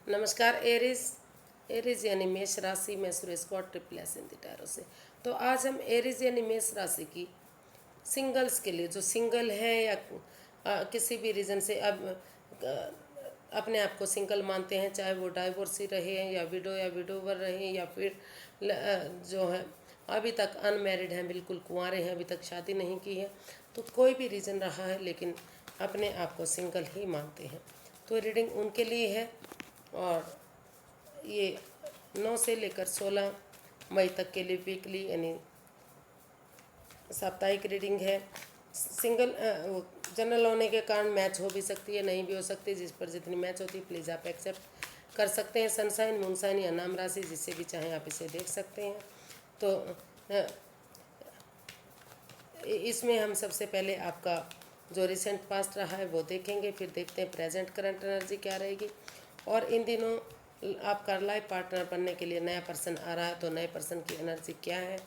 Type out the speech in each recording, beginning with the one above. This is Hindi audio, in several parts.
नमस्कार एरिज। एरिज यानी मेष राशि में Suresh Goud triple S in the tarot से। तो आज हम एरिज यानी मेष राशि की सिंगल्स के लिए, जो सिंगल है या किसी भी रीज़न से अब अपने आप को सिंगल मानते हैं, चाहे वो डाइवोर्सी रहे हैं या विडोवर रहे या फिर जो है अभी तक अनमैरिड हैं, बिल्कुल कुंवारे हैं, अभी तक शादी नहीं की है, तो कोई भी रीज़न रहा है लेकिन अपने आप को सिंगल ही मानते हैं, तो रीडिंग उनके लिए है। और ये 9 से लेकर 16 मई तक के लिए वीकली यानी साप्ताहिक रीडिंग है। सिंगल जनरल होने के कारण मैच हो भी सकती है, नहीं भी हो सकती, जिस पर जितनी मैच होती है प्लीज़ आप एक्सेप्ट कर सकते हैं। सनसाइन, मूनसाइन या नाम राशि, जिससे भी चाहें आप इसे देख सकते हैं। तो इसमें हम सबसे पहले आपका जो रिसेंट पास्ट रहा है वो देखेंगे, फिर देखते हैं प्रेजेंट करंट एनर्जी क्या रहेगी। और इन दिनों आपका लाइफ पार्टनर बनने के लिए नया पर्सन आ रहा है, तो नए पर्सन की एनर्जी क्या है।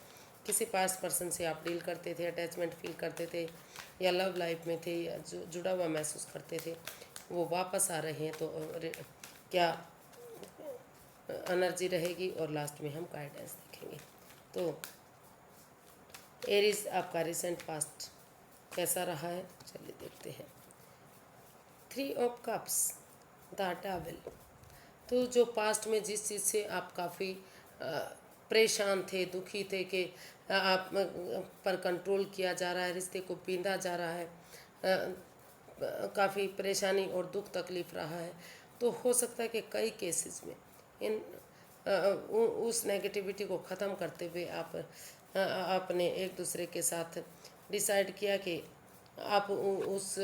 किसी पास्ट पर्सन से आप डील करते थे, अटैचमेंट फील करते थे या लव लाइफ में थे या जुड़ा हुआ महसूस करते थे, वो वापस आ रहे हैं, तो क्या एनर्जी रहेगी। और लास्ट में हम गाइडेंस देखेंगे। तो एरीज आपका रिसेंट पास्ट कैसा रहा है, चलिए देखते हैं। 3 ऑफ कप्स, द डेविल। तो जो पास्ट में जिस चीज़ से आप काफ़ी परेशान थे, दुखी थे कि आप पर कंट्रोल किया जा रहा है, रिश्ते को बींधा जा रहा है, काफ़ी परेशानी और दुख तकलीफ रहा है, तो हो सकता है कि कई केसेस में इन उस नेगेटिविटी को ख़त्म करते हुए आपने एक दूसरे के साथ डिसाइड किया कि आप उस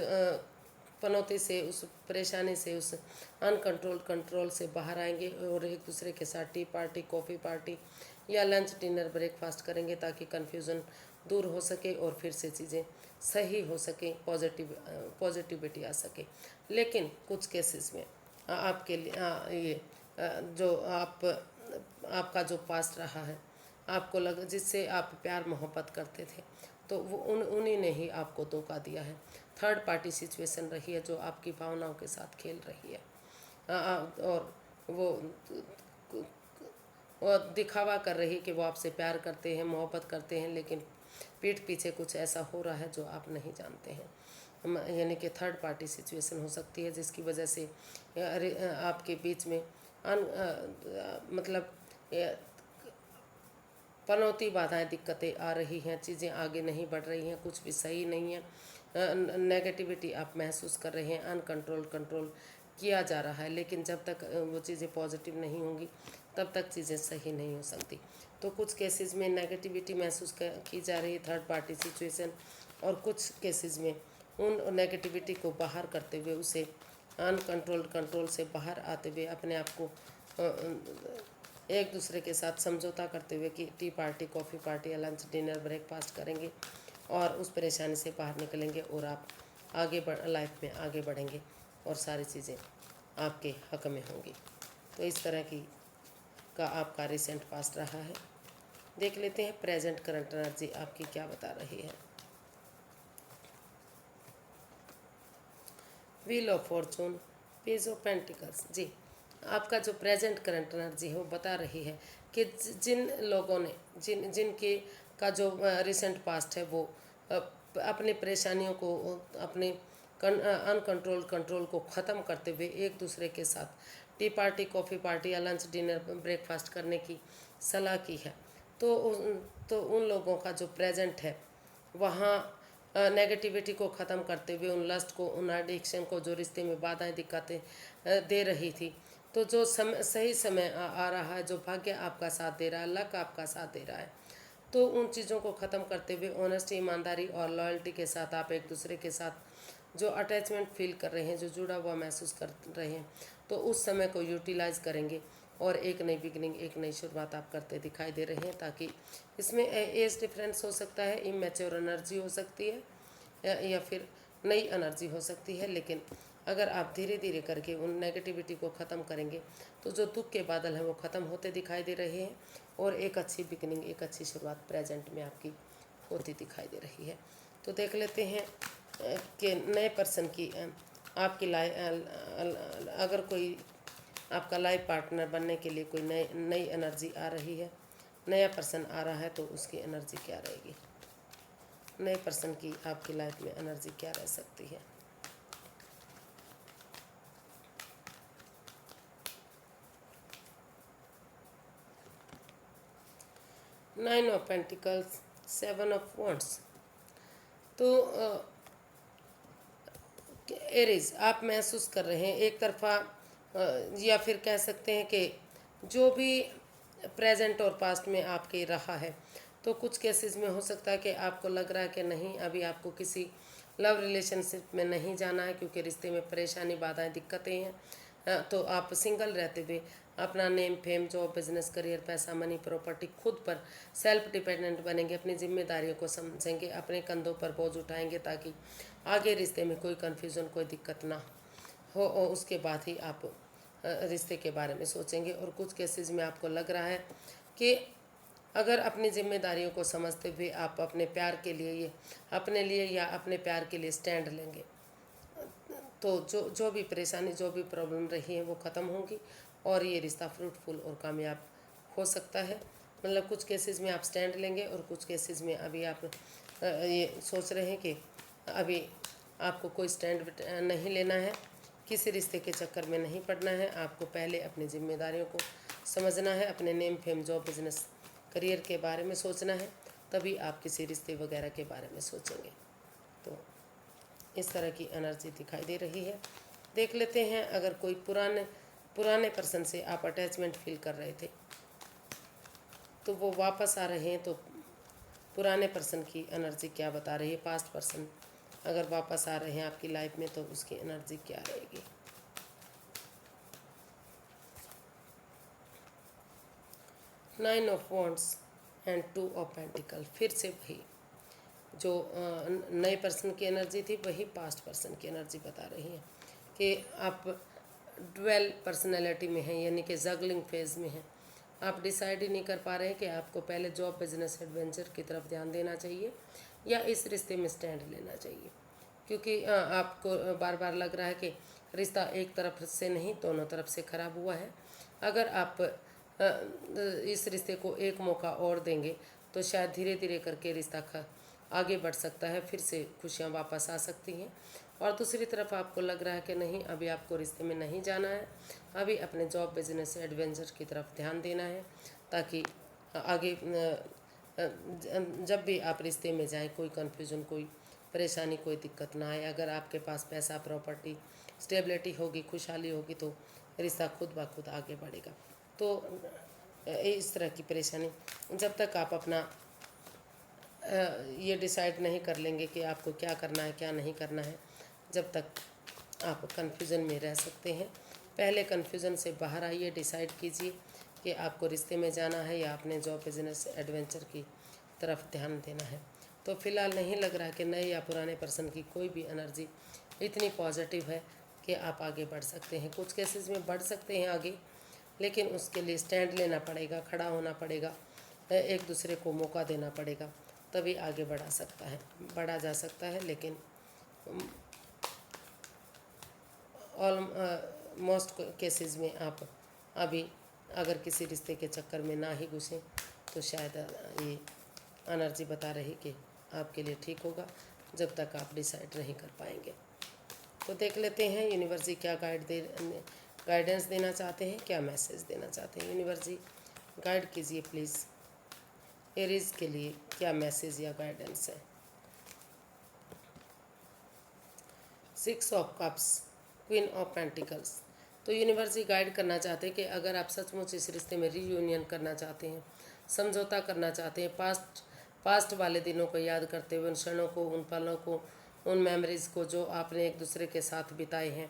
पनौती से, उस परेशानी से, उस अनकंट्रोल्ड कंट्रोल से बाहर आएंगे और एक दूसरे के साथ टी पार्टी, कॉफ़ी पार्टी या लंच, डिनर, ब्रेकफास्ट करेंगे, ताकि कन्फ्यूज़न दूर हो सके और फिर से चीज़ें सही हो सकें, पॉजिटिविटी आ सके। लेकिन कुछ केसेस में आपके लिए ये जो आपका जो पास्ट रहा है, आपको लग जिससे आप प्यार मोहब्बत करते थे, तो वो उन्हीं ने ही आपको धोखा दिया है। थर्ड पार्टी सिचुएशन रही है जो आपकी भावनाओं के साथ खेल रही है। और वो दिखावा कर रही है कि वो आपसे प्यार करते हैं, मोहब्बत करते हैं, लेकिन पीठ पीछे कुछ ऐसा हो रहा है जो आप नहीं जानते हैं। यानी कि थर्ड पार्टी सिचुएशन हो सकती है, जिसकी वजह से आपके बीच में मतलब पनौती बाधाएं, दिक्कतें आ रही हैं, चीज़ें आगे नहीं बढ़ रही हैं, कुछ भी सही नहीं है, नेगेटिविटी आप महसूस कर रहे हैं, कंट्रोल किया जा रहा है, लेकिन जब तक वो चीज़ें पॉजिटिव नहीं होंगी तब तक चीज़ें सही नहीं हो सकती। तो कुछ केसेस में नेगेटिविटी महसूस की जा रही है, थर्ड पार्टी सिचुएशन, और कुछ केसेस में उन नेगेटिविटी को बाहर करते हुए, उसे अनकंट्रोल्ड कंट्रोल से बाहर आते हुए अपने आप को एक दूसरे के साथ समझौता करते हुए कि टी पार्टी, कॉफ़ी पार्टी या लंच, डिनर, ब्रेकफास्ट करेंगे और उस परेशानी से बाहर निकलेंगे और आप लाइफ में आगे बढ़ेंगे और सारी चीज़ें आपके हक में होंगी। तो इस तरह की का आपका रिसेंट पास्ट रहा है। देख लेते हैं प्रेजेंट करंट एनर्जी आपकी क्या बता रही है। Wheel of fortune, page of pentacles. जी, आपका जो प्रेजेंट करंट एनर्जी है वो बता रही है कि जिन लोगों ने जिनके का जो रिसेंट पास्ट है वो अपनी परेशानियों को, अपने अनकंट्रोल कंट्रोल को ख़त्म करते हुए एक दूसरे के साथ टी पार्टी, कॉफ़ी पार्टी या लंच, डिनर, ब्रेकफास्ट करने की सलाह की है। तो उन लोगों का जो प्रेजेंट है वहाँ नेगेटिविटी को ख़त्म करते हुए, उन लस्ट को, उन एडिक्शन को, जो रिश्ते में बाधाएं, दिक्कतें दे रही थी, तो जो सही समय आ रहा है, जो भाग्य आपका साथ दे रहा है, लक आपका साथ दे रहा है, तो उन चीज़ों को ख़त्म करते हुए ऑनेस्टी, ईमानदारी और लॉयल्टी के साथ आप एक दूसरे के साथ जो अटैचमेंट फील कर रहे हैं, जो जुड़ा हुआ महसूस कर रहे हैं, तो उस समय को यूटिलाइज करेंगे और एक नई बिगनिंग, एक नई शुरुआत आप करते दिखाई दे रहे हैं। ताकि इसमें एज डिफरेंस हो सकता है, इमेच्योर एनर्जी हो सकती है या फिर नई एनर्जी हो सकती है, लेकिन अगर आप धीरे धीरे करके उन नेगेटिविटी को ख़त्म करेंगे तो जो दुख के बादल हैं वो ख़त्म होते दिखाई दे रहे हैं और एक अच्छी बिगनिंग, एक अच्छी शुरुआत प्रेजेंट में आपकी होती दिखाई दे रही है। तो देख लेते हैं कि नए पर्सन की आपकी अगर कोई आपका लाइफ पार्टनर बनने के लिए कोई नई नई एनर्जी आ रही है, नया पर्सन आ रहा है, तो उसकी एनर्जी क्या रहेगी, नए पर्सन की आपकी लाइफ में एनर्जी क्या रह सकती है। Nine of pentacles, seven of wands. तो एरीज, आप महसूस कर रहे हैं एक तरफा या फिर कह सकते हैं कि जो भी प्रेजेंट और पास्ट में आपके रहा है, तो कुछ केसेस में हो सकता है कि आपको लग रहा है कि नहीं, अभी आपको किसी लव रिलेशनशिप में नहीं जाना है क्योंकि रिश्ते में परेशानी, बाधाएं, दिक्कतें हैं। तो आप सिंगल रहते हुए अपना name, fame, job, business, career, पैसा, मनी, प्रॉपर्टी, खुद पर सेल्फ डिपेंडेंट बनेंगे, अपनी जिम्मेदारियों को समझेंगे, अपने कंधों पर बोझ उठाएंगे ताकि आगे रिश्ते में कोई कन्फ्यूज़न, कोई दिक्कत ना हो, और उसके बाद ही आप रिश्ते के बारे में सोचेंगे। और कुछ केसेस में आपको लग रहा है कि अगर अपनी जिम्मेदारियों को समझते हुए आप अपने प्यार के लिए, ये अपने लिए या अपने प्यार के लिए स्टैंड लेंगे, तो जो जो भी परेशानी, जो भी प्रॉब्लम रही है वो ख़त्म होगी और ये रिश्ता फ्रूटफुल और कामयाब हो सकता है। मतलब कुछ केसेस में आप स्टैंड लेंगे और कुछ केसेस में अभी आप ये सोच रहे हैं कि अभी आपको कोई स्टैंड नहीं लेना है, किसी रिश्ते के चक्कर में नहीं पड़ना है, आपको पहले अपनी जिम्मेदारियों को समझना है, अपने name, fame, job, business, career के बारे में सोचना है, तभी आप किसी रिश्ते वगैरह के बारे में सोचेंगे। तो इस तरह की एनर्जी दिखाई दे रही है। देख लेते हैं, अगर कोई पुराने पर्सन से आप अटैचमेंट फील कर रहे थे तो वो वापस आ रहे हैं, तो पुराने पर्सन की एनर्जी क्या बता रही है। पास्ट पर्सन अगर वापस आ रहे हैं आपकी लाइफ में तो उसकी एनर्जी क्या रहेगी। Nine of wands and two of pentacle, फिर से वही जो नए पर्सन की एनर्जी थी वही पास्ट पर्सन की एनर्जी बता रही है कि आप ड्वेल पर्सनैलिटी में हैं, यानी कि जगलिंग फेज में हैं। आप डिसाइड ही नहीं कर पा रहे हैं कि आपको पहले जॉब, बिजनेस, एडवेंचर की तरफ ध्यान देना चाहिए या इस रिश्ते में स्टैंड लेना चाहिए, क्योंकि आपको बार बार लग रहा है कि रिश्ता एक तरफ से नहीं, दोनों तरफ से ख़राब हुआ है। अगर आप इस रिश्ते को एक मौका और देंगे तो शायद धीरे धीरे करके रिश्ता आगे बढ़ सकता है, फिर से खुशियाँ वापस आ सकती हैं। और दूसरी तरफ आपको लग रहा है कि नहीं, अभी आपको रिश्ते में नहीं जाना है, अभी अपने जॉब, बिजनेस, एडवेंचर की तरफ ध्यान देना है, ताकि आगे जब भी आप रिश्ते में जाएं कोई कन्फ्यूजन, कोई परेशानी, कोई दिक्कत ना आए। अगर आपके पास पैसा, प्रॉपर्टी, स्टेबिलिटी होगी, खुशहाली होगी, तो रिश्ता खुद ब खुद आगे बढ़ेगा। तो इस तरह की परेशानी, जब तक आप अपना ये डिसाइड नहीं कर लेंगे कि आपको क्या करना है, क्या नहीं करना है, जब तक आप कन्फ्यूज़न में रह सकते हैं। पहले कन्फ्यूज़न से बाहर आइए, डिसाइड कीजिए कि आपको रिश्ते में जाना है या अपने जॉब, बिजनेस, एडवेंचर की तरफ ध्यान देना है। तो फिलहाल नहीं लग रहा कि नए या पुराने पर्सन की कोई भी एनर्जी इतनी पॉजिटिव है कि आप आगे बढ़ सकते हैं। कुछ केसेस में बढ़ सकते हैं आगे, लेकिन उसके लिए स्टैंड लेना पड़ेगा, खड़ा होना पड़ेगा, एक दूसरे को मौका देना पड़ेगा, तभी आगे बढ़ा जा सकता है। लेकिन मोस्ट केसेस में आप अभी अगर किसी रिश्ते के चक्कर में ना ही घुसें तो शायद ये एनर्जी बता रही कि आपके लिए ठीक होगा, जब तक आप डिसाइड नहीं कर पाएंगे। तो देख लेते हैं यूनिवर्स जी क्या गाइडेंस देना चाहते हैं, क्या मैसेज देना चाहते हैं। यूनिवर्स जी गाइड कीजिए प्लीज़, एरीज के लिए क्या मैसेज या गाइडेंस है। Six of cups, queen of pentacles. तो यूनिवर्स जी गाइड करना चाहते हैं कि अगर आप सचमुच इस रिश्ते में रीयूनियन करना चाहते हैं, समझौता करना चाहते हैं, पास्ट वाले दिनों को याद करते हुए, उन क्षणों को, उन पलों को, उन मेमोरीज़ को जो आपने एक दूसरे के साथ बिताए हैं,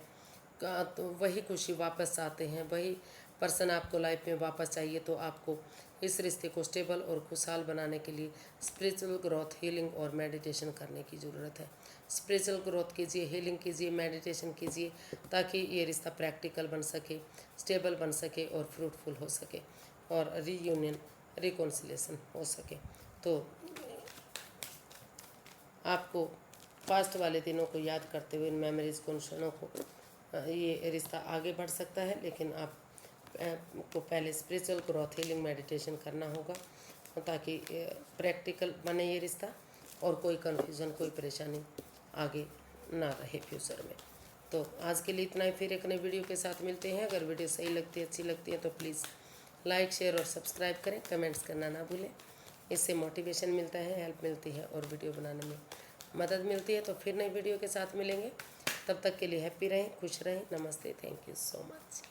तो वही खुशी वापस चाहते हैं, वही पर्सन आपको लाइफ में वापस चाहिए, तो आपको इस रिश्ते को स्टेबल और खुशहाल बनाने के लिए स्पिरिचुअल ग्रोथ, हीलिंग और मेडिटेशन करने की ज़रूरत है। स्पिरिचुअल ग्रोथ कीजिए, हीलिंग कीजिए, मेडिटेशन कीजिए, ताकि ये रिश्ता प्रैक्टिकल बन सके, स्टेबल बन सके और फ्रूटफुल हो सके और रीयूनियन, रिकॉन्सिलेशन हो सके। तो आपको पास्ट वाले दिनों को याद करते हुए, इन मेमोरीज़ को, उन क्षणों को, ये रिश्ता आगे बढ़ सकता है। लेकिन आप को पहले स्पिरिचुअल ग्रोथ हीलिंग मेडिटेशन करना होगा, ताकि प्रैक्टिकल बने ये रिश्ता और कोई कन्फ्यूज़न, कोई परेशानी आगे ना रहे फ्यूचर में। तो आज के लिए इतना ही, फिर एक नई वीडियो के साथ मिलते हैं। अगर वीडियो सही लगती है, अच्छी लगती है तो प्लीज़ लाइक, शेयर और सब्सक्राइब करें। कमेंट्स करना ना भूलें, इससे मोटिवेशन मिलता है, हेल्प मिलती है और वीडियो बनाने में मदद मिलती है। तो फिर नई वीडियो के साथ मिलेंगे, तब तक के लिए हैप्पी रहें, खुश रहें। नमस्ते, थैंक यू सो मच।